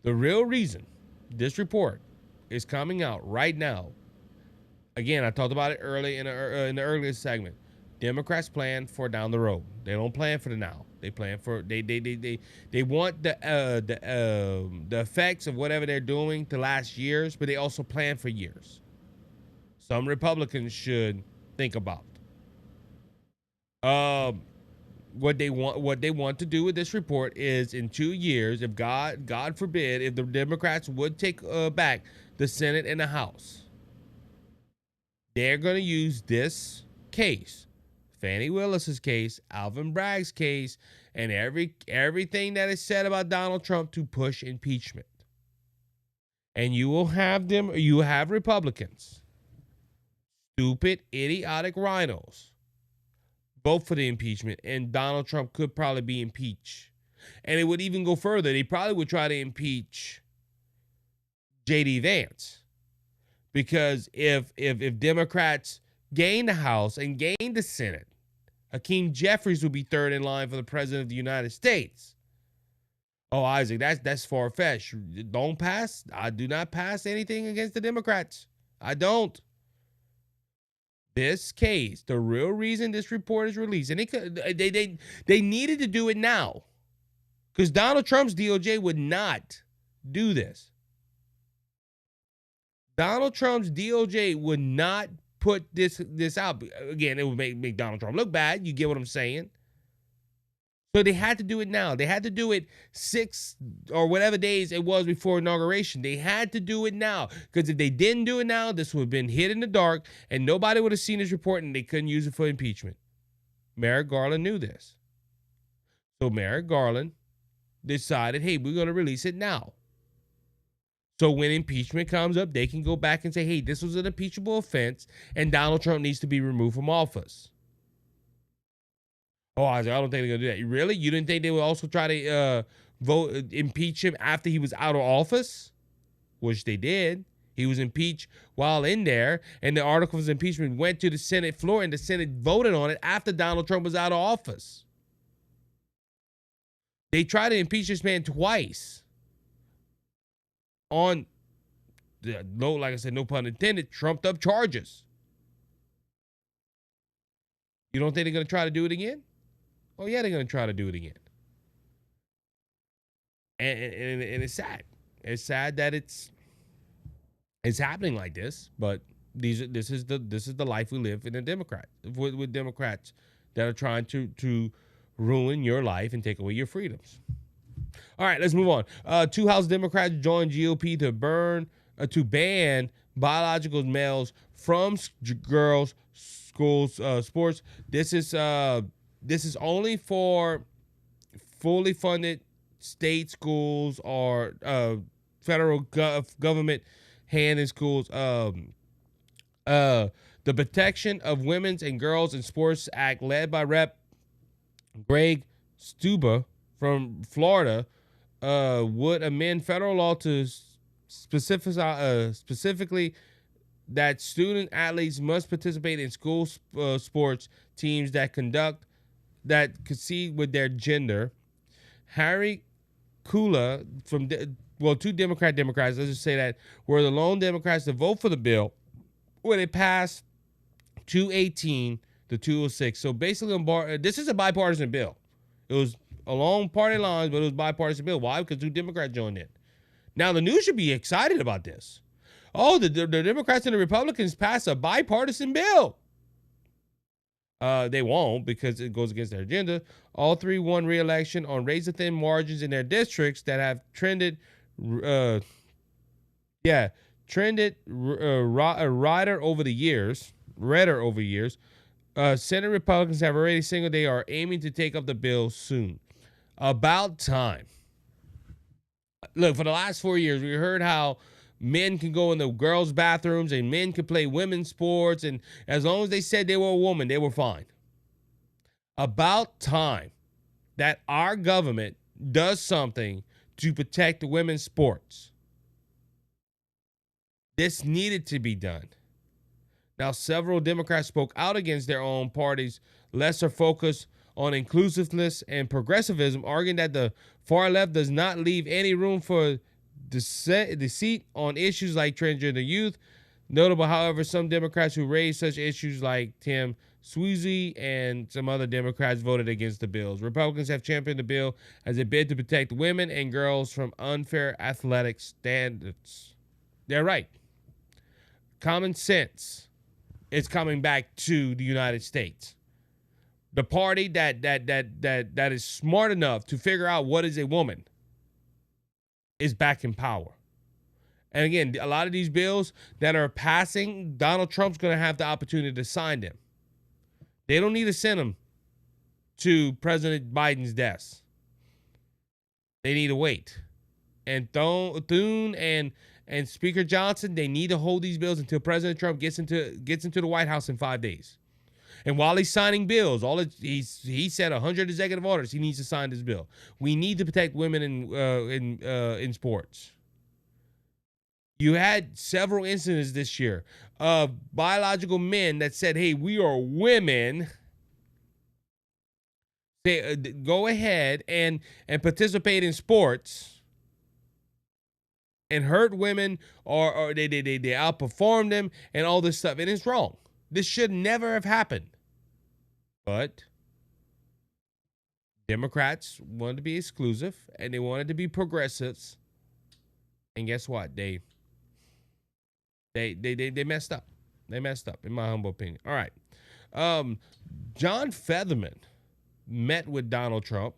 S1: the real reason this report is coming out right now, again, I talked about it early in the earlier segment. Democrats plan for down the road. They don't plan for the now. They plan for they want the effects of whatever they're doing to last years, but they also plan for years. Some Republicans should think about what they want to do with this report is in 2 years, if God forbid, if the Democrats would take back the Senate and the House, they're going to use this case, Fani Willis's case, Alvin Bragg's case, and everything that is said about Donald Trump to push impeachment. And you will have Republicans, stupid, idiotic rhinos, vote for the impeachment, and Donald Trump could probably be impeached. And it would even go further. They probably would try to impeach J.D. Vance. Because if Democrats gain the House and gain the Senate, Hakeem Jeffries will be third in line for the president of the United States. Oh, Isaac, that's far-fetched. Don't pass. I do not pass anything against the Democrats. I don't. This case, the real reason this report is released, and they needed to do it now, because Donald Trump's DOJ would not do this. Donald Trump's DOJ would not put this out. Again, it would make Donald Trump look bad. You get what I'm saying? So they had to do it now. They had to do it 6 or whatever days it was before inauguration. They had to do it now, because if they didn't do it now, this would have been hid in the dark and nobody would have seen this report and they couldn't use it for impeachment. Merrick Garland knew this. So Merrick Garland decided, hey, we're going to release it now. So when impeachment comes up, they can go back and say, hey, this was an impeachable offense and Donald Trump needs to be removed from office. Oh, I don't think they're going to do that. Really? You didn't think they would also try to impeach him after he was out of office? Which they did. He was impeached while in there, and the articles of impeachment went to the Senate floor, and the Senate voted on it after Donald Trump was out of office. They tried to impeach this man twice. On, like I said, no pun intended, trumped up charges. You don't think they're going to try to do it again? Oh, yeah, they're going to try to do it again. And it's sad. It's sad that it's happening like this, but this is the life we live in a Democrat, with Democrats that are trying to ruin your life and take away your freedoms. All right, let's move on. 2 House Democrats joined GOP to ban biological males from girls' schools sports. This is only for fully funded state schools or federal government hand in schools. The Protection of Women's and Girls in Sports Act, led by Rep. Greg Stuba from Florida, would amend federal law to specifically that student athletes must participate in school sports teams that concede with their gender. Harry Kula from two Democrats, let's just say that, were the lone Democrats to vote for the bill when it passed 218 the 206. So basically, this is a bipartisan bill. It was along party lines, but it was a bipartisan bill. Why? Because 2 Democrats joined in. Now, the news should be excited about this. Oh, the Democrats and the Republicans passed a bipartisan bill. They won't, because it goes against their agenda. All 3 won re-election on razor-thin margins in their districts that have trended rider over the years. Senate Republicans have already signaled they are aiming to take up the bill soon. About time. Look, for the last 4 years, we heard how men can go in the girls' bathrooms and men can play women's sports, and as long as they said they were a woman, they were fine. About time that our government does something to protect women's sports. This needed to be done. Now, several Democrats spoke out against their own party's lesser focus on inclusiveness and progressivism, arguing that the far left does not leave any room for deceit on issues like transgender youth. Notable, however, some Democrats who raised such issues like Tim Sweeney and some other Democrats voted against the bills. Republicans have championed the bill as a bid to protect women and girls from unfair athletic standards. They're right. Common sense is coming back to the United States. The party that is smart enough to figure out what is a woman is back in power. And again, a lot of these bills that are passing, Donald Trump's going to have the opportunity to sign them. They don't need to send them to President Biden's desk. They need to wait. And Thune and Speaker Johnson, they need to hold these bills until President Trump gets into the White House in 5 days. And while he's signing bills, he said 100 executive orders. He needs to sign this bill. We need to protect women in sports. You had several incidents this year of biological men that said, "Hey, we are women. They go ahead and participate in sports and hurt women, or they outperform them and all this stuff." And it's wrong. This should never have happened. But Democrats wanted to be exclusive and they wanted to be progressives. And guess what? They messed up. They messed up, in my humble opinion. All right. John Fetterman met with Donald Trump.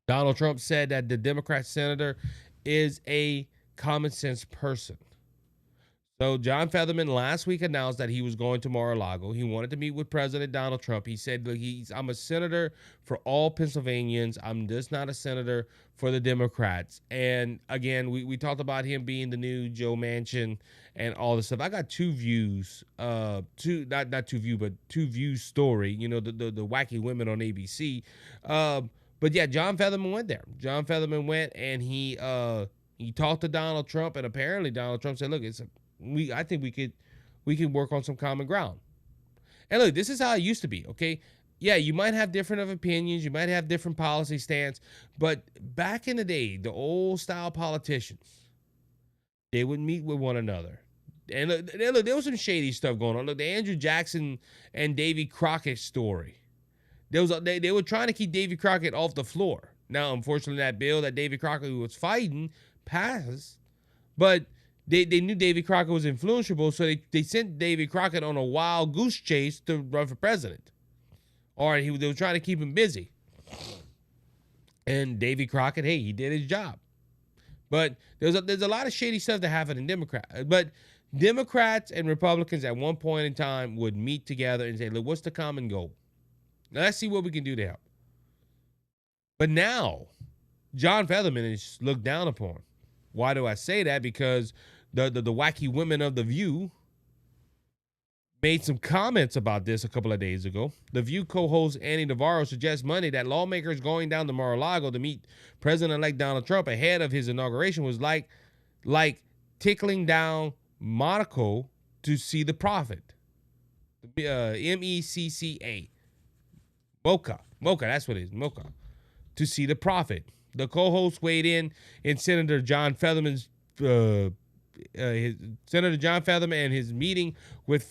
S1: Donald Trump said that the Democrat senator is a common sense person. So John Fetterman last week announced that he was going to Mar-a-Lago. He wanted to meet with President Donald Trump. He said, "Look, I'm a senator for all Pennsylvanians. I'm just not a senator for the Democrats." And again, we talked about him being the new Joe Manchin and all this stuff. I got 2 views, not 2 view, but 2 views story. You know, the wacky women on ABC. But yeah, John Fetterman went there. John Fetterman went and he talked to Donald Trump, and apparently Donald Trump said, "Look, I think we could work on some common ground." And look, this is how it used to be, okay? Yeah, you might have different opinions, you might have different policy stance, but back in the day, the old style politicians, they would meet with one another. And look, there was some shady stuff going on. Look, the Andrew Jackson and Davy Crockett story. They were trying to keep Davy Crockett off the floor. Now, unfortunately, that bill that Davy Crockett was fighting passed, but They knew Davy Crockett was influential, so they sent Davy Crockett on a wild goose chase to run for president. Or they were trying to keep him busy. And Davy Crockett, hey, he did his job. But there's a lot of shady stuff that happened in Democrats. But Democrats and Republicans at one point in time would meet together and say, "Look, what's the common goal? Now, let's see what we can do to help." But now, John Fetterman is looked down upon. Why do I say that? Because the wacky women of The View made some comments about this a couple of days ago. The View co-host Annie Navarro suggests Monday that lawmakers going down to Mar-a-Lago to meet President-elect Donald Trump ahead of his inauguration was like tickling down Monaco to see the prophet. MECCA. Mocha, that's what it is, Mocha. To see the prophet. The co-host weighed in Senator John Fetterman's his Senator John Fetterman and his meeting with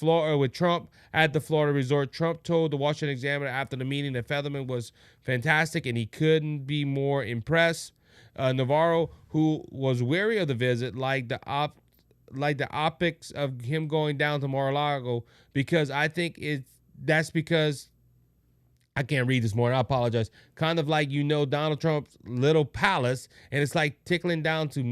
S1: Trump at the Florida resort. Trump told the Washington Examiner after the meeting that Fetterman was fantastic and he couldn't be more impressed. Navarro, who was wary of the visit, like the optics of him going down to Mar-a-Lago, because I think that's because I can't read this morning. I apologize. Kind of like, Donald Trump's little palace, and it's like tickling down to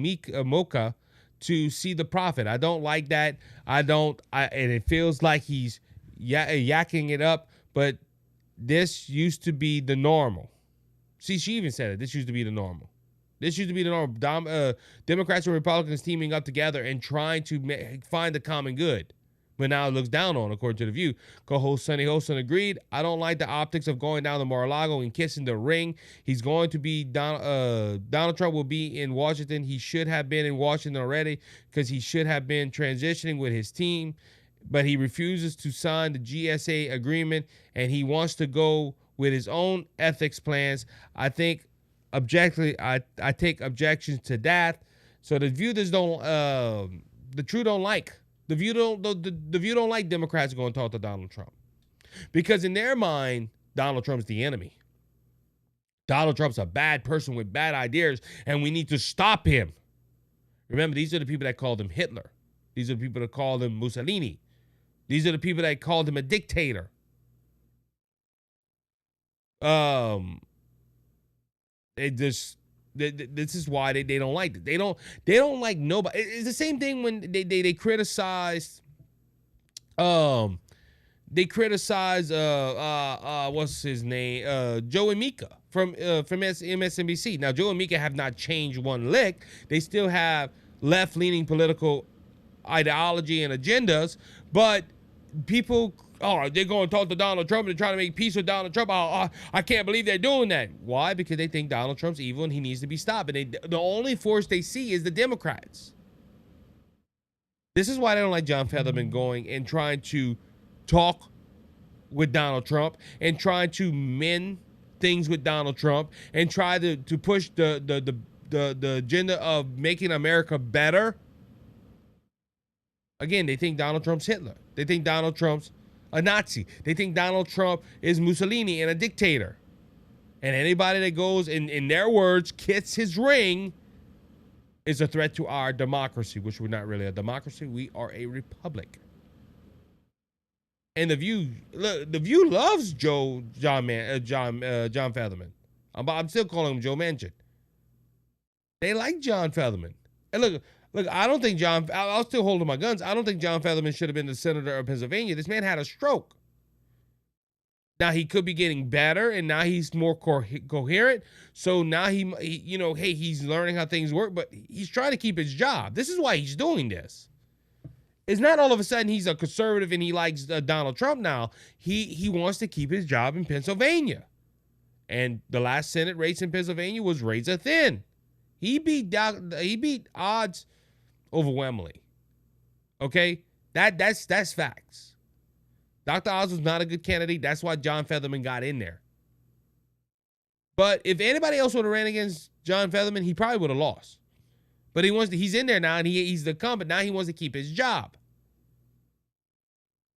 S1: Mocha to see the prophet. I don't like that. And it feels like he's yakking it up, but this used to be the normal. See, she even said it. This used to be the normal. This used to be the normal. Democrats and Republicans teaming up together and trying to find the common good. But now it looks down on, according to The View. Co-host Sonny Holston agreed. I don't like the optics of going down to Mar-a-Lago and kissing the ring. He's going to be Donald Trump will be in Washington. He should have been in Washington already because he should have been transitioning with his team. But he refuses to sign the GSA agreement, and he wants to go with his own ethics plans. I think objectively, I take objections to that. So The View the True don't like. The View don't like Democrats going to talk to Donald Trump, because in their mind, Donald Trump's the enemy. Donald Trump's a bad person with bad ideas, and we need to stop him. Remember, these are the people that called him Hitler. These are the people that called him Mussolini. These are the people that called him a dictator. This is why they don't like it. They don't like nobody. It's the same thing when they criticize what's his name, Joe and Mika from MSNBC. Now Joe and Mika have not changed one lick. They still have left-leaning political ideology and agendas, but people, they're going to talk to Donald Trump and trying to make peace with Donald Trump. I can't believe they're doing that. Why? Because they think Donald Trump's evil and he needs to be stopped. And the only force they see is the Democrats. This is why they don't like John Fetterman going and trying to talk with Donald Trump and trying to mend things with Donald Trump and try to push the agenda of making America better. Again, they think Donald Trump's Hitler. They think Donald Trump's a Nazi. They think Donald Trump is Mussolini and a dictator. And anybody that goes, in their words, kiss his ring is a threat to our democracy, which we're not really a democracy. We are a republic. And The View loves John Fetterman. I'm still calling him Joe Manchin. They like John Fetterman. And look, I don't think I'll still hold to my guns. I don't think John Fetterman should have been the senator of Pennsylvania. This man had a stroke. Now he could be getting better, and now he's more coherent. So now he's learning how things work, but he's trying to keep his job. This is why he's doing this. It's not all of a sudden he's a conservative and he likes Donald Trump now. He wants to keep his job in Pennsylvania. And the last Senate race in Pennsylvania was razor thin. He beat odds overwhelmingly. Okay? That's facts. Dr. Oz was not a good candidate. That's why John Fetterman got in there. But if anybody else would have ran against John Fetterman, he probably would have lost. But he's in there now, and he's the incumbent. Now he wants to keep his job.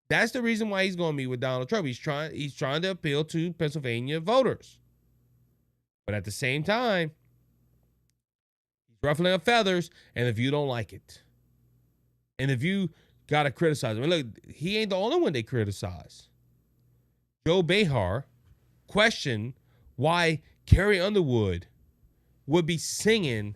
S1: That's the reason why he's going to meet with Donald Trump. He's trying to appeal to Pennsylvania voters. But at the same time, he's ruffling up feathers, and The View don't like it. And The View got to criticize him. I mean, look, he ain't the only one they criticize. Joe Behar questioned why Carrie Underwood would be singing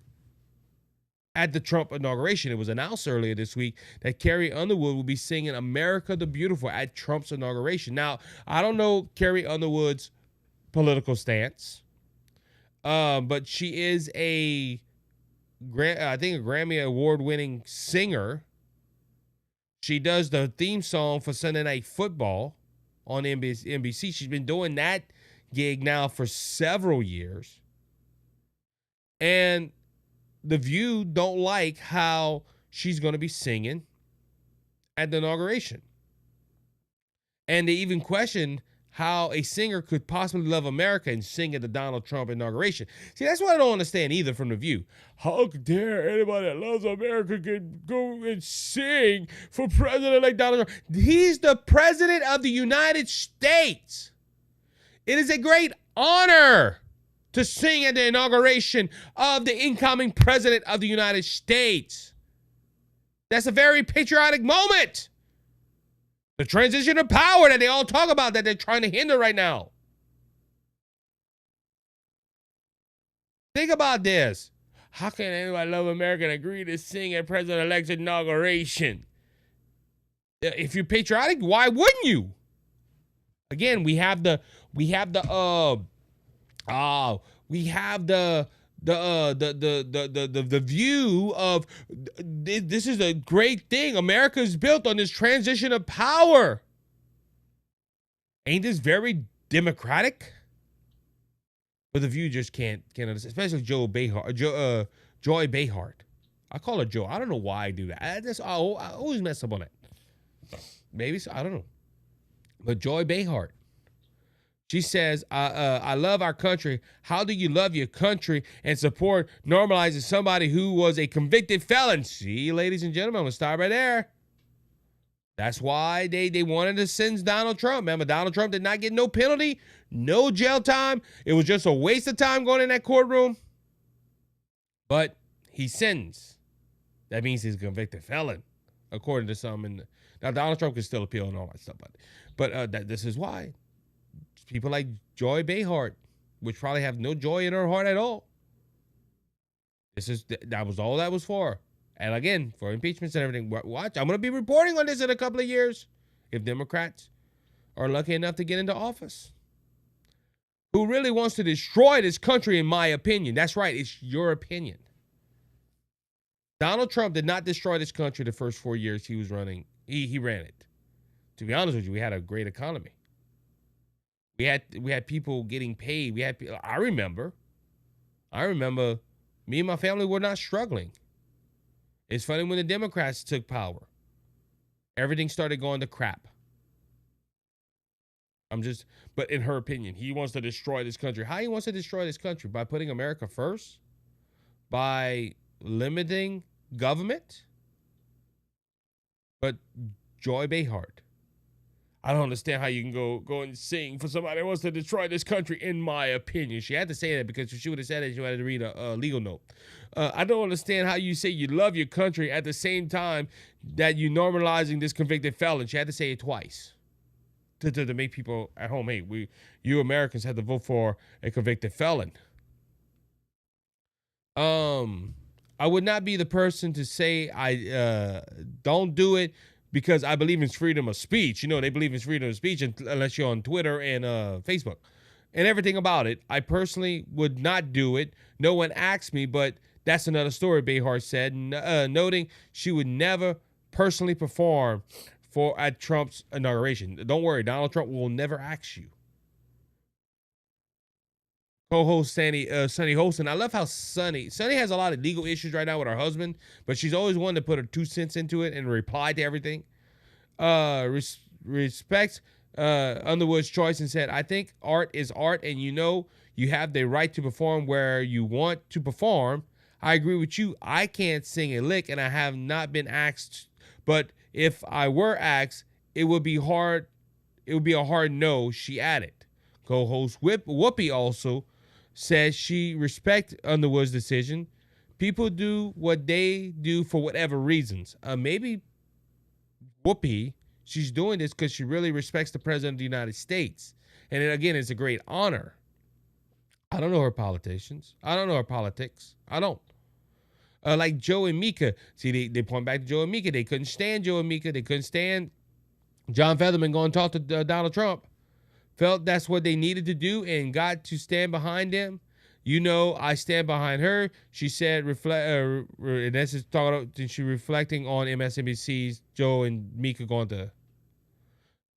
S1: at the Trump inauguration. It was announced earlier this week that Carrie Underwood will be singing America the Beautiful at Trump's inauguration. Now, I don't know Carrie Underwood's political stance, but she is I think a Grammy award-winning singer. She does the theme song for Sunday Night Football on NBC. She's been doing that gig now for several years. And The View don't like how she's going to be singing at the inauguration. And they even questioned how a singer could possibly love America and sing at the Donald Trump inauguration. See, that's what I don't understand either from The View. How dare anybody that loves America can go and sing for President-elect Donald Trump? He's the President of the United States. It is a great honor to sing at the inauguration of the incoming President of the United States. That's a very patriotic moment. The transition of power that they all talk about that they're trying to hinder right now. Think about this. How can anybody love America and agree to sing at President-elect's inauguration? If you're patriotic, why wouldn't you? Again, we have the view of this is a great thing. America is built on this transition of power. Ain't this very democratic? But The View just can't understand, especially Joy Behar. I call her Joe. I don't know why I do that. I always mess up on it. Maybe so, I don't know. But Joy Behar. She says, I love our country. How do you love your country and support normalizing somebody who was a convicted felon? See, ladies and gentlemen, I'm going to start right there. That's why they wanted to sentence Donald Trump. Remember, Donald Trump did not get no penalty, no jail time. It was just a waste of time going in that courtroom. But he's sentenced. That means he's a convicted felon, according to some. Now, Donald Trump can still appeal and all that stuff. But this is why. People like Joy Behar, which probably have no joy in her heart at all. That was all that was for. And again, for impeachments and everything. Watch, I'm going to be reporting on this in a couple of years if Democrats are lucky enough to get into office. Who really wants to destroy this country, in my opinion. That's right, it's your opinion. Donald Trump did not destroy this country the first 4 years he was running. He ran it. To be honest with you, we had a great economy. We had people getting paid. I remember me and my family were not struggling. It's funny when the Democrats took power. Everything started going to crap. But in her opinion, he wants to destroy this country. How he wants to destroy this country? By putting America first? By limiting government? But Joy Behar, I don't understand how you can go and sing for somebody that wants to destroy this country, in my opinion. She had to say that because if she would have said it, she had to read a legal note. I don't understand how you say you love your country at the same time that you normalizing this convicted felon. She had to say it twice to make people at home, hey, you Americans have to vote for a convicted felon. I would not be the person to say I don't do it, because I believe in freedom of speech. You know, they believe in freedom of speech unless you're on Twitter and Facebook and everything about it. I personally would not do it. No one asked me, but that's another story, Behar said, noting she would never personally perform at Trump's inauguration. Don't worry, Donald Trump will never ask you. Co-host Sunny Holston. I love how Sunny has a lot of legal issues right now with her husband, but she's always wanted to put her 2 cents into it and reply to everything. Respects Underwood's choice and said, I think art is art, and you have the right to perform where you want to perform. I agree with you. I can't sing a lick, and I have not been asked, but if I were asked, it would be hard. It would be a hard no, she added. Co-host Whoopi also says she respects Underwood's decision. People do what they do for whatever reasons. Maybe Whoopi, she's doing this because she really respects the President of the United States. And again, it's a great honor. I don't know her politicians. I don't know her politics. I don't. Like Joe and Mika. See, they point back to Joe and Mika. They couldn't stand Joe and Mika. They couldn't stand John Fetterman going to talk to Donald Trump. Felt that's what they needed to do and got to stand behind them. I stand behind her. She said, and this is she reflecting on MSNBC's Joe and Mika going to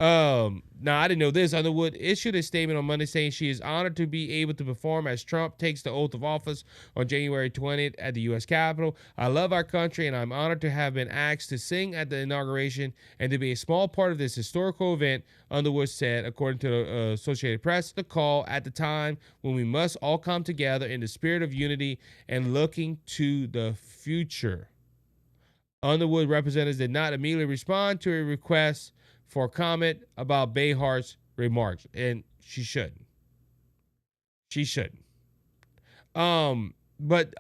S1: Now I didn't know this. Underwood issued a statement on Monday saying she is honored to be able to perform as Trump takes the oath of office on January 20th at the U.S. Capitol. I love our country, and I'm honored to have been asked to sing at the inauguration and to be a small part of this historical event, Underwood said, according to the Associated Press. The call at the time when we must all come together in the spirit of unity and looking to the future. Underwood representatives did not immediately respond to a request for comment about Behar's remarks, and she shouldn't. She shouldn't. But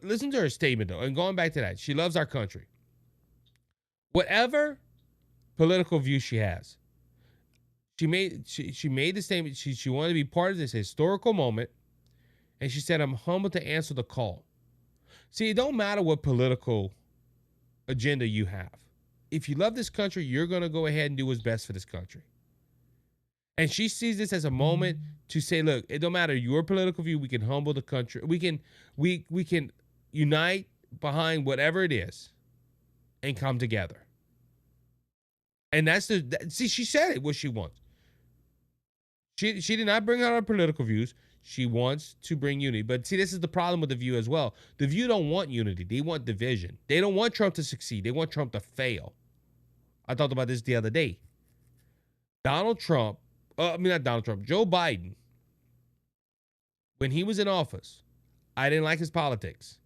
S1: listen to her statement though, and going back to that, she loves our country. Whatever political view she has, she made the statement. She wanted to be part of this historical moment, and she said, "I'm humbled to answer the call." See, it don't matter what political agenda you have. If you love this country, you're going to go ahead and do what's best for this country. And she sees this as a moment to say, look, it don't matter your political view. We can humble the country. We can unite behind whatever it is and come together. And see, she said it, what she wants. She did not bring out her political views. She wants to bring unity. But see, this is the problem with the View as well. The View don't want unity. They want division. They don't want Trump to succeed. They want Trump to fail. I talked about this the other day. Joe Biden, when he was in office, I didn't like his politics.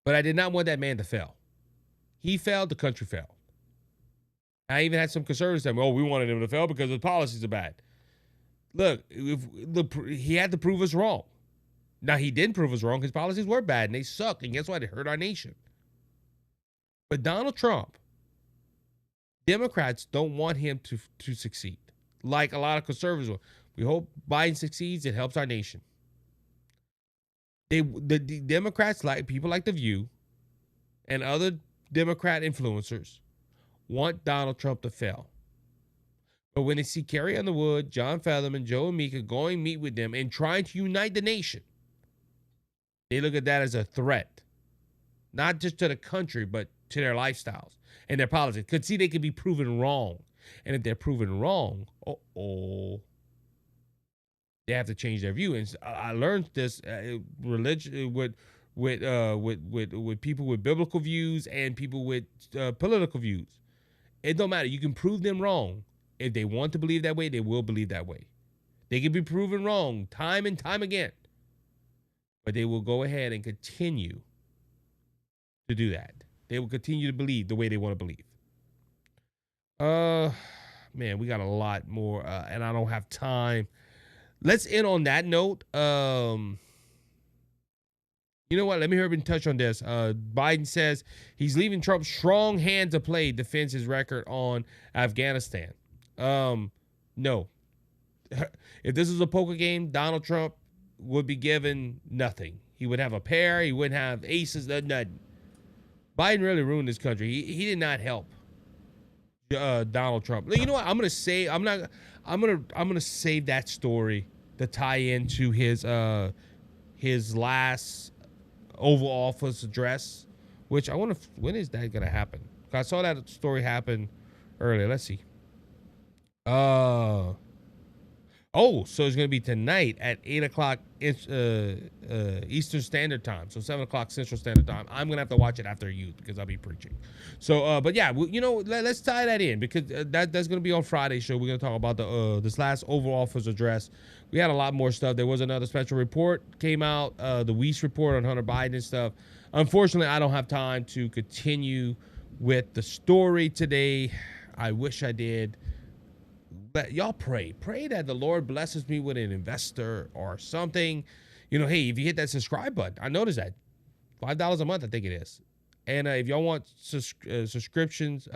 S1: But I did not want that man to fail. He failed, the country failed. I even had some conservatives saying, we wanted him to fail because his policies are bad. Look, he had to prove us wrong. Now, he didn't prove us wrong. His policies were bad, and they suck. And guess what? It hurt our nation. But Donald Trump, Democrats don't want him to succeed. Like a lot of conservatives will. We hope Biden succeeds. It helps our nation. The Democrats, like people like The View and other Democrat influencers, want Donald Trump to fail. But when they see Carrie Underwood, John Fetterman, Joe and Mika going meet with them and trying to unite the nation, they look at that as a threat. Not just to the country, but to their lifestyles and their politics. Because see, they could be proven wrong. And if they're proven wrong, they have to change their view. And I learned this religion with people with biblical views and people with political views. It don't matter. You can prove them wrong. If they want to believe that way, they will believe that way. They can be proven wrong time and time again. But they will go ahead and continue to do that. They will continue to believe the way they want to believe. Man, we got a lot more, and I don't have time. Let's end on that note. You know what? Let me hurry and touch on this. Biden says he's leaving Trump's strong hand to play, defends his record on Afghanistan. No. If this was a poker game, Donald Trump would be given nothing. He would have a pair. He wouldn't have aces. Nothing. Biden really ruined this country. He did not help Donald Trump. You know what? I'm gonna save that story to tie into his last Oval Office address, which I wonder when is that gonna happen? I saw that story happen earlier. Let's see. So it's gonna be tonight at 8:00 Eastern Standard Time, so 7:00 Central Standard Time. I'm gonna have to watch it after you because I'll be preaching. So, but yeah, let's tie that in because that's gonna be on Friday's show. We're gonna talk about this last Oval Office address. We had a lot more stuff. There was another special report came out, the Weiss report on Hunter Biden and stuff. Unfortunately, I don't have time to continue with the story today. I wish I did. But y'all pray that the Lord blesses me with an investor or something. Hey, if you hit that subscribe button, I noticed that $5 a month, I think it is. And if y'all want subscriptions,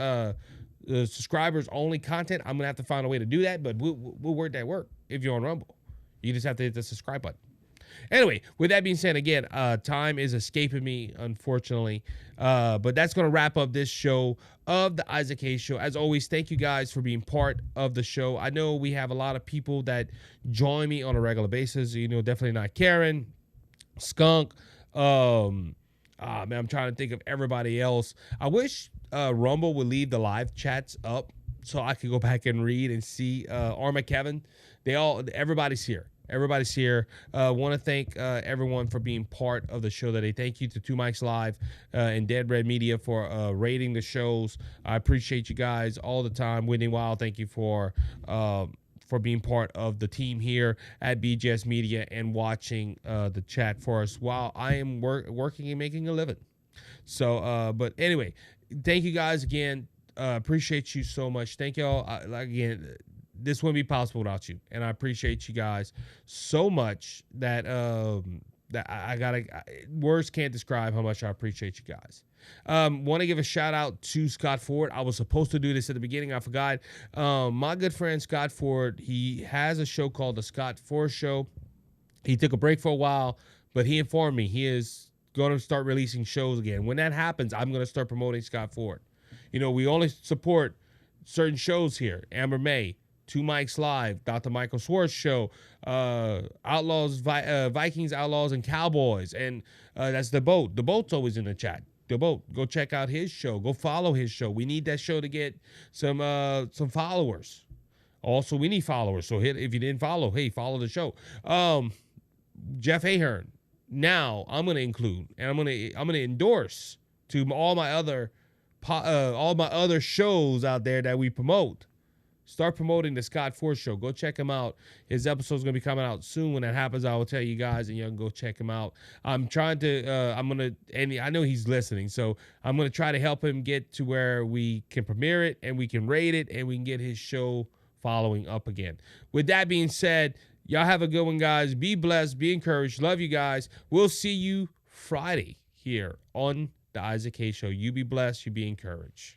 S1: subscribers only content, I'm gonna have to find a way to do that. But we'll work that work. If you're on Rumble, you just have to hit the subscribe button. Anyway, with that being said, again, time is escaping me, unfortunately. But that's going to wrap up this show of the Isaac Hayes Show. As always, thank you guys for being part of the show. I know we have a lot of people that join me on a regular basis. Definitely not Karen, Skunk. Man, I'm trying to think of everybody else. I wish Rumble would leave the live chats up so I could go back and read and see. Arma Kevin, everybody's here. Everybody's here. Want to thank everyone for being part of the show today. Thank you to Two Mics Live and Dead Red Media for rating the shows. I appreciate you guys all the time. Whitney Wild, thank you for being part of the team here at BJS Media and watching the chat for us while I am working and making a living. So, but anyway, thank you guys again. Appreciate you so much. Thank y'all. Again, this wouldn't be possible without you, and I appreciate you guys so much that words can't describe how much I appreciate you guys. Want to give a shout out to Scott Ford. I was supposed to do this at the beginning. I forgot. My good friend Scott Ford, he has a show called The Scott Ford Show. He took a break for a while, but he informed me he is going to start releasing shows again. When that happens, I'm going to start promoting Scott Ford. You know, we only support certain shows here. Amber May, Two Mics Live, Dr. Michael Schwartz Show, Outlaws, Vikings, Outlaws, and Cowboys. And that's The Boat. The Boat's always in the chat. The Boat. Go check out his show. Go follow his show. We need that show to get some followers. Also, we need followers. So if you didn't follow, hey, follow the show. Jeff Ahern. Now I'm going to include and I'm going to endorse to all my other shows out there that we promote. Start promoting the Scott Ford Show. Go check him out. His episode's going to be coming out soon. When that happens, I will tell you guys, and you can go check him out. I'm trying to, and I know he's listening, so I'm going to try to help him get to where we can premiere it, and we can rate it, and we can get his show following up again. With that being said, y'all have a good one, guys. Be blessed. Be encouraged. Love you guys. We'll see you Friday here on the Isaac Hayes Show. You be blessed. You be encouraged.